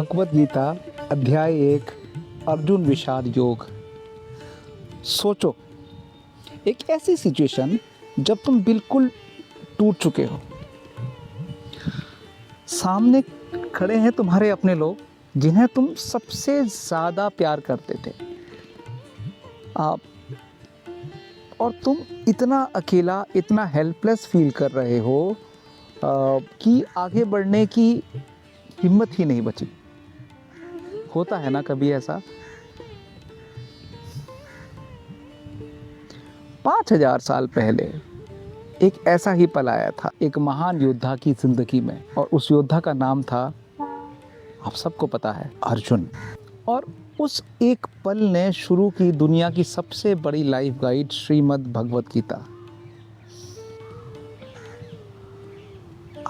भगवत गीता अध्याय 1 अर्जुन विषाद योग। सोचो, एक ऐसी सिचुएशन जब तुम बिल्कुल टूट चुके हो। सामने खड़े हैं तुम्हारे अपने लोग जिन्हें तुम सबसे ज़्यादा प्यार करते थे। आप और तुम इतना अकेला, इतना हेल्पलेस फील कर रहे हो कि आगे बढ़ने की हिम्मत ही नहीं बची। होता है ना कभी ऐसा। 5000 साल पहले एक ऐसा ही पल आया था एक महान योद्धा की जिंदगी में, और उस योद्धा का नाम था, आप सबको पता है, अर्जुन। और उस एक पल ने शुरू की दुनिया की सबसे बड़ी लाइफ गाइड श्रीमद् भगवत गीता।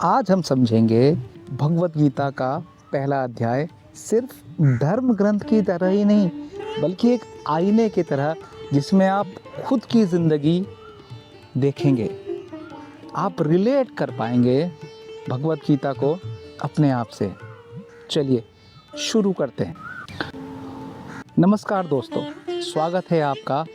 आज हम समझेंगे भगवत गीता का पहला अध्याय सिर्फ धर्म ग्रंथ की तरह ही नहीं, बल्कि एक आईने की तरह जिसमें आप खुद की ज़िंदगी देखेंगे। आप रिलेट कर पाएंगे भगवत गीता को अपने आप से। चलिए शुरू करते हैं। नमस्कार दोस्तों, स्वागत है आपका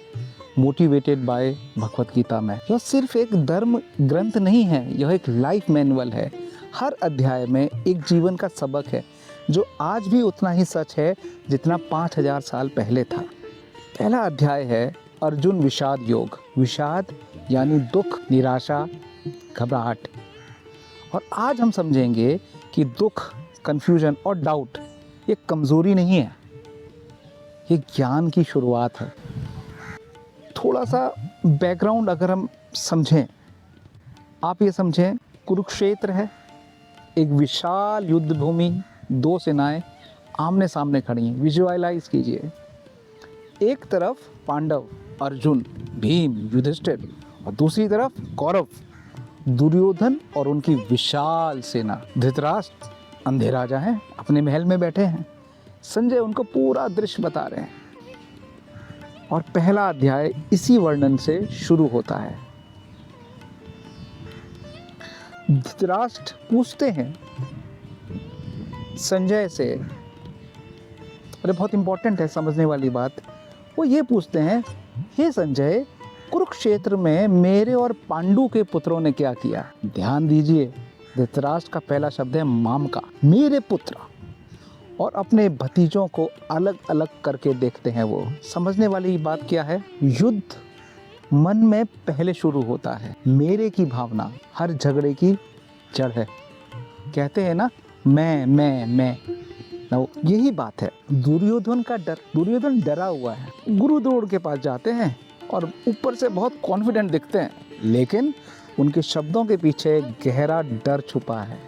मोटिवेटेड बाय भगवत गीता में। यह सिर्फ एक धर्म ग्रंथ नहीं है, यह एक लाइफ मैनुअल है। हर अध्याय में एक जीवन का सबक है जो आज भी उतना ही सच है जितना 5000 साल पहले था। पहला अध्याय है अर्जुन विषाद योग। विषाद यानी दुख, निराशा, घबराहट। और आज हम समझेंगे कि दुख, कन्फ्यूजन और डाउट ये कमज़ोरी नहीं है, ये ज्ञान की शुरुआत है। थोड़ा सा बैकग्राउंड अगर हम समझें, आप ये समझें, कुरुक्षेत्र है, एक विशाल युद्ध भूमि, दो सेनाएं आमने सामने खड़ी हैं। विजुअलाइज कीजिए, एक तरफ पांडव, अर्जुन, भीम, युधिष्ठिर, और दूसरी तरफ कौरव, दुर्योधन और उनकी विशाल सेना। धृतराष्ट्र अंधे राजा हैं, अपने महल में बैठे हैं। संजय उनको पूरा दृश्य बता रहे हैं। और पहला अध्याय इसी वर्णन से शुरू होता है। धृतराष्ट्र पूछते हैं संजय से, अरे बहुत इंपॉर्टेंट है, समझने वाली बात। वो ये पूछते हैं, हे संजय, कुरुक्षेत्र में मेरे और पांडु के पुत्रों ने क्या किया? ध्यान दीजिए, धृतराष्ट्र का पहला शब्द है मामका, मेरे पुत्र। और अपने भतीजों को अलग अलग करके देखते हैं। वो समझने वाली बात क्या है? युद्ध मन में पहले शुरू होता है। मेरे की भावना हर झगड़े की जड़ है। कहते हैं ना, मैं यही बात है। दुर्योधन का डर, दुर्योधन डरा हुआ है। गुरु द्रोण के पास जाते हैं और ऊपर से बहुत कॉन्फिडेंट दिखते हैं, लेकिन उनके शब्दों के पीछे गहरा डर छुपा है।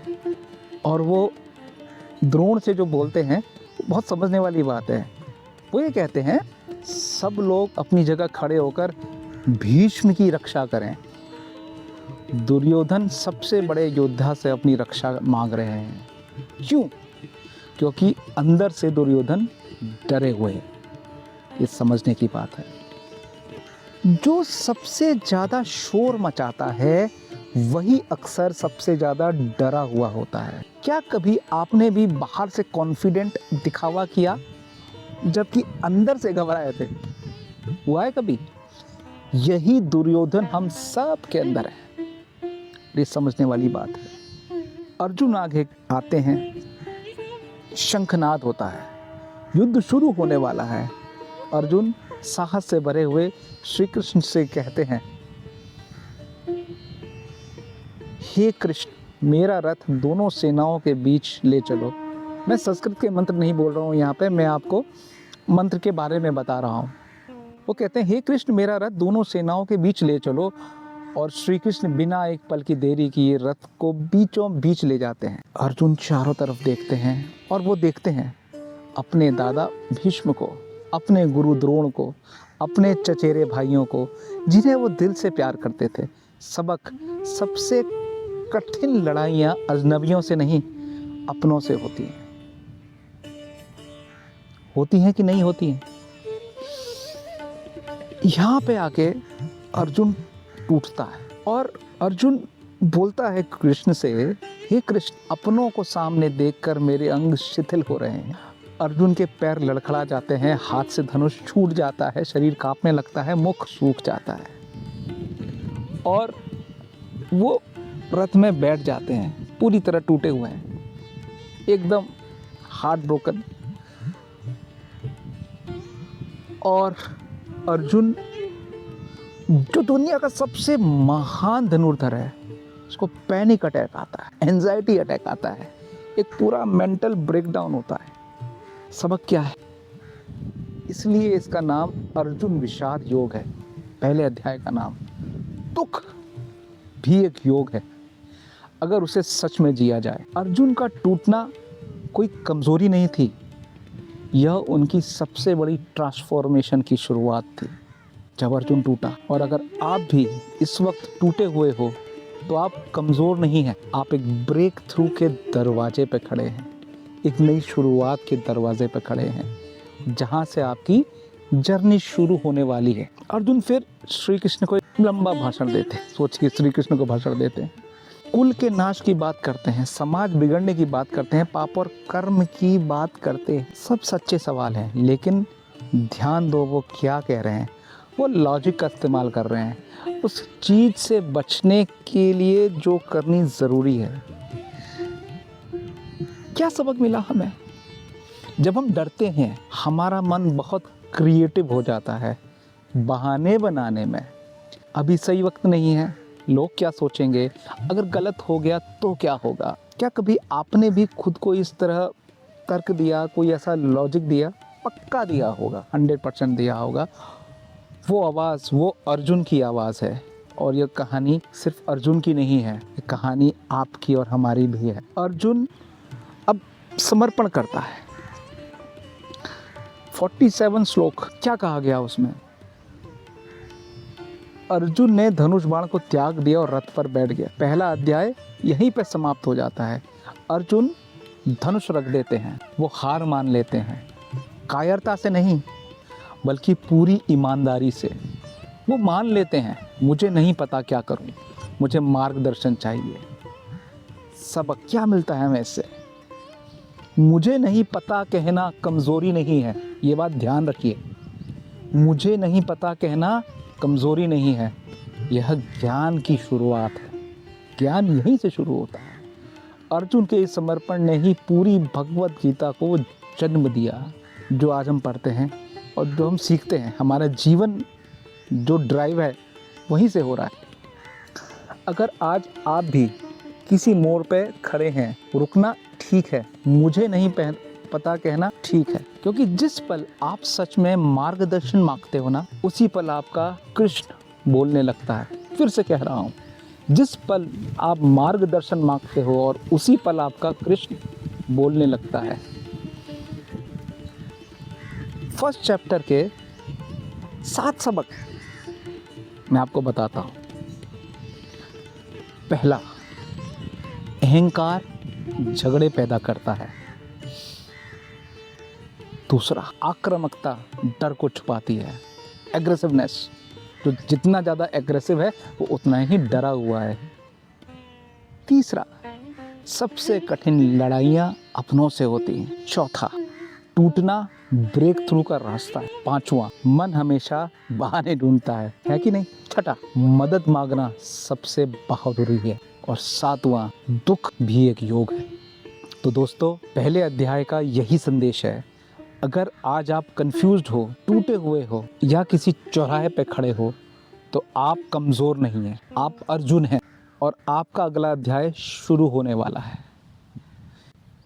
और वो द्रोण से जो बोलते हैं, बहुत समझने वाली बात है। वो ये कहते हैं, सब लोग अपनी जगह खड़े होकर भीष्म की रक्षा करें। दुर्योधन सबसे बड़े योद्धा से अपनी रक्षा मांग रहे हैं। क्यों? क्योंकि अंदर से दुर्योधन डरे हुए हैं। ये समझने की बात है। जो सबसे ज़्यादा शोर मचाता है वही अक्सर सबसे ज़्यादा डरा हुआ होता है। क्या कभी आपने भी बाहर से कॉन्फिडेंट दिखावा किया जबकि अंदर से घबराए थे? हुआ है कभी? यही दुर्योधन हम सब के अंदर है। ये समझने वाली बात है। अर्जुन आगे आते हैं, शंखनाद होता है, युद्ध शुरू होने वाला है। अर्जुन साहस से भरे हुए श्री कृष्ण से कहते हैं, हे कृष्ण, मेरा रथ दोनों सेनाओं के बीच ले चलो। मैं संस्कृत के मंत्र नहीं बोल रहा हूँ यहाँ पे, मैं आपको मंत्र के बारे में बता रहा हूँ। वो कहते हैं, हे कृष्ण, मेरा रथ दोनों सेनाओं के बीच ले चलो। और श्री कृष्ण बिना एक पल की देरी किए रथ को बीचों बीच ले जाते हैं। अर्जुन चारों तरफ देखते हैं और वो देखते हैं अपने दादा भीष्म को, अपने गुरु द्रोण को, अपने चचेरे भाइयों को, जिन्हें वो दिल से प्यार करते थे। सबक, सबसे कठिन लड़ाइयाँ अजनबियों से नहीं, अपनों से होती हैं। होती हैं कि नहीं होती हैं? यहाँ पे आके अर्जुन टूटता है और अर्जुन बोलता है कृष्ण से, हे कृष्ण, अपनों को सामने देखकर मेरे अंग शिथिल हो रहे हैं। अर्जुन के पैर लड़खड़ा जाते हैं, हाथ से धनुष छूट जाता है, शरीर कांपने लगता है, मुख सूख जाता है और वो रथ में बैठ जाते हैं, पूरी तरह टूटे हुए हैं, एकदम हार्ट ब्रोकन। और अर्जुन, जो दुनिया का सबसे महान धनुर्धर है, उसको पैनिक अटैक आता है, एंजाइटी अटैक आता है, एक पूरा मेंटल ब्रेकडाउन होता है। सबक क्या है? इसलिए इसका नाम अर्जुन विषाद योग है। पहले अध्याय का नाम। दुख भी एक योग है अगर उसे सच में जिया जाए। अर्जुन का टूटना कोई कमजोरी नहीं थी, यह उनकी सबसे बड़ी ट्रांसफॉर्मेशन की शुरुआत थी जब अर्जुन टूटा। और अगर आप भी इस वक्त टूटे हुए हो तो आप कमज़ोर नहीं हैं, आप एक ब्रेक थ्रू के दरवाजे पे खड़े हैं, एक नई शुरुआत के दरवाजे पे खड़े हैं, जहाँ से आपकी जर्नी शुरू होने वाली है। अर्जुन फिर श्री कृष्ण को एक लंबा भाषण देते, सोचिए, श्री कृष्ण को भाषण देते हैं, कुल के नाश की बात करते हैं, समाज बिगड़ने की बात करते हैं, पाप और कर्म की बात करते हैं। सब सच्चे सवाल हैं, लेकिन ध्यान दो वो क्या कह रहे हैं। वो लॉजिक का इस्तेमाल कर रहे हैं उस चीज़ से बचने के लिए जो करनी ज़रूरी है। क्या सबक मिला हमें? जब हम डरते हैं हमारा मन बहुत क्रिएटिव हो जाता है बहाने बनाने में। अभी सही वक्त नहीं है, लोग क्या सोचेंगे, अगर गलत हो गया तो क्या होगा। क्या कभी आपने भी खुद को इस तरह तर्क दिया, कोई ऐसा लॉजिक दिया? पक्का दिया होगा, 100% दिया होगा। वो आवाज़, वो अर्जुन की आवाज़ है। और ये कहानी सिर्फ अर्जुन की नहीं है, ये कहानी आपकी और हमारी भी है। अर्जुन अब समर्पण करता है। 47 श्लोक, क्या कहा गया उसमें? अर्जुन ने धनुष बाण को त्याग दिया और रथ पर बैठ गया। पहला अध्याय यहीं पे समाप्त हो जाता है। अर्जुन धनुष रख देते हैं, वो हार मान लेते हैं, कायरता से नहीं बल्कि पूरी ईमानदारी से। वो मान लेते हैं, मुझे नहीं पता क्या करूं, मुझे मार्गदर्शन चाहिए। सबक क्या मिलता है हमें इससे? मुझे नहीं पता कहना कमज़ोरी नहीं है, ये बात ध्यान रखिए। मुझे नहीं पता कहना कमज़ोरी नहीं है, यह ज्ञान की शुरुआत है। ज्ञान यहीं से शुरू होता है। अर्जुन के इस समर्पण ने ही पूरी भगवत गीता को जन्म दिया, जो आज हम पढ़ते हैं और जो हम सीखते हैं। हमारा जीवन जो ड्राइव है वहीं से हो रहा है। अगर आज आप भी किसी मोड़ पे खड़े हैं, रुकना ठीक है, मुझे नहीं पता कहना ठीक है, क्योंकि जिस पल आप सच में मार्गदर्शन मांगते हो ना, उसी पल आपका कृष्ण बोलने लगता है। फिर से कह रहा हूँ, जिस पल आप मार्गदर्शन मांगते हो और उसी पल आपका कृष्ण बोलने लगता है। फर्स्ट चैप्टर के 7 सबक मैं आपको बताता हूँ। पहला, अहंकार झगड़े पैदा करता है। दूसरा, आक्रामकता डर को छुपाती है। एग्रेसिवनेस, जो जितना ज़्यादा एग्रेसिव है वो उतना ही डरा हुआ है। तीसरा, सबसे कठिन लड़ाइयाँ अपनों से होती हैं। चौथा, टूटना ब्रेक थ्रू का रास्ता है। पांचवा, मन हमेशा बहाने ढूंढता है कि नहीं। छठा, मदद मांगना सबसे बहादुरी है। और सातवां, दुख भी एक योग है। तो दोस्तों, पहले अध्याय का यही संदेश है। अगर आज आप कंफ्यूज्ड हो, टूटे हुए हो या किसी चौराहे पे खड़े हो, तो आप कमज़ोर नहीं हैं, आप अर्जुन हैं और आपका अगला अध्याय शुरू होने वाला है।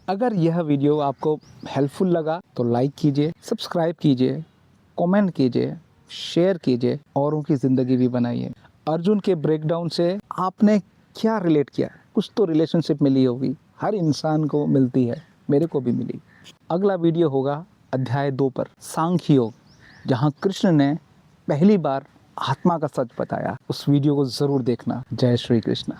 अगर यह वीडियो आपको हेल्पफुल लगा तो लाइक कीजिए, सब्सक्राइब कीजिए, कमेंट कीजिए, शेयर कीजिए, औरों की ज़िंदगी भी बनाइए। अर्जुन के ब्रेकडाउन से आपने क्या रिलेट किया? कुछ तो रिलेशनशिप मिली होगी, हर इंसान को मिलती है, मेरे को भी मिली। अगला वीडियो होगा अध्याय 2 पर, सांख्य योग, जहाँ कृष्ण ने पहली बार आत्मा का सच बताया। उस वीडियो को ज़रूर देखना। जय श्री कृष्ण।